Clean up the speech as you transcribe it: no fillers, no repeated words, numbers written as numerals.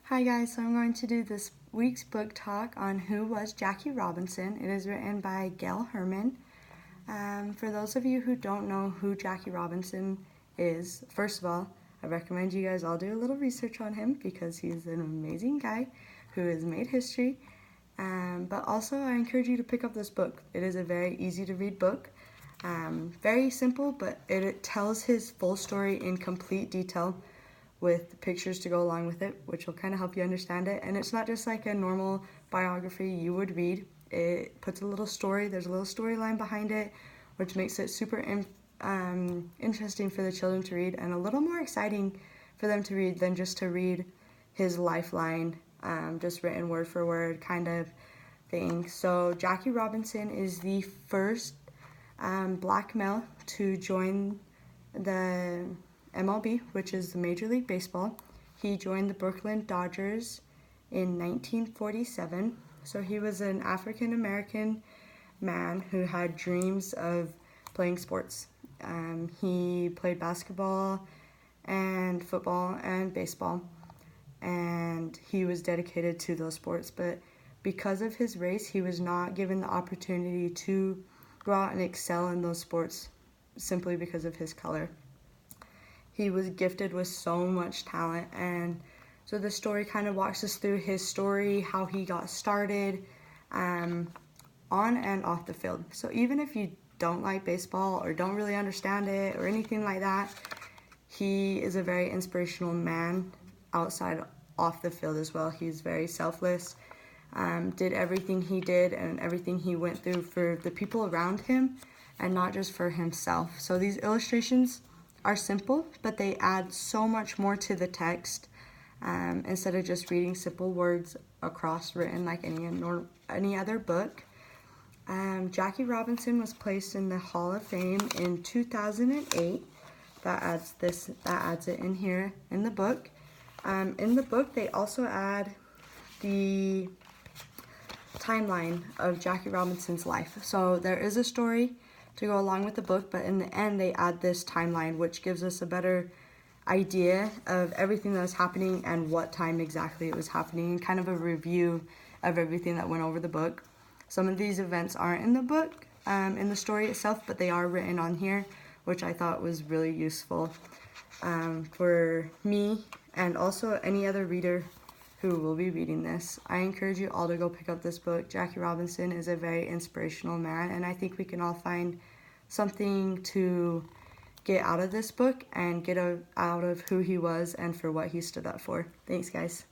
Hi guys, so I'm going to do this week's book talk on Who Was Jackie Robinson. It is written by Gail Herman. For those of you who don't know who Jackie Robinson is, first of all, I recommend you guys all do a little research on him because he's an amazing guy who has made history. But also I encourage you to pick up this book. It is a very easy to read book. Very simple, but it tells his full story in complete detail with pictures to go along with it, which will kind of help you understand it. And it's not just like a normal biography you would read. It puts a little story, there's a little storyline behind it, which makes it super interesting for the children to read and a little more exciting for them to read than just to read his lifeline, just written word for word kind of thing. So Jackie Robinson is the first black male to join the MLB, which is the Major League Baseball. He joined the Brooklyn Dodgers in 1947. So he was an African American man who had dreams of playing sports. He played basketball and football and baseball, and he was dedicated to those sports. But because of his race, he was not given the opportunity to go out and excel in those sports simply because of his color. He was gifted with so much talent, and so the story kind of walks us through his story, how he got started on and off the field. So even if you don't like baseball or don't really understand it or anything like that, he is a very inspirational man outside off the field as well. He's very selfless, did everything he did and everything he went through for the people around him and not just for himself. So these illustrations are simple, but they add so much more to the text instead of just reading simple words across written like any other book. Jackie Robinson was placed in the Hall of Fame in 2008. That adds it in here in the book. In the book, they also add the timeline of Jackie Robinson's life. So there is a story to go along with the book, but in the end they add this timeline, which gives us a better idea of everything that was happening and what time exactly it was happening, and kind of a review of everything that went over the book. Some of these events aren't in the book, in the story itself, but they are written on here, which I thought was really useful for me and also any other reader who will be reading this. I encourage you all to go pick up this book. Jackie Robinson is a very inspirational man, and I think we can all find something to get out of this book and get out of who he was and for what he stood up for. Thanks, guys.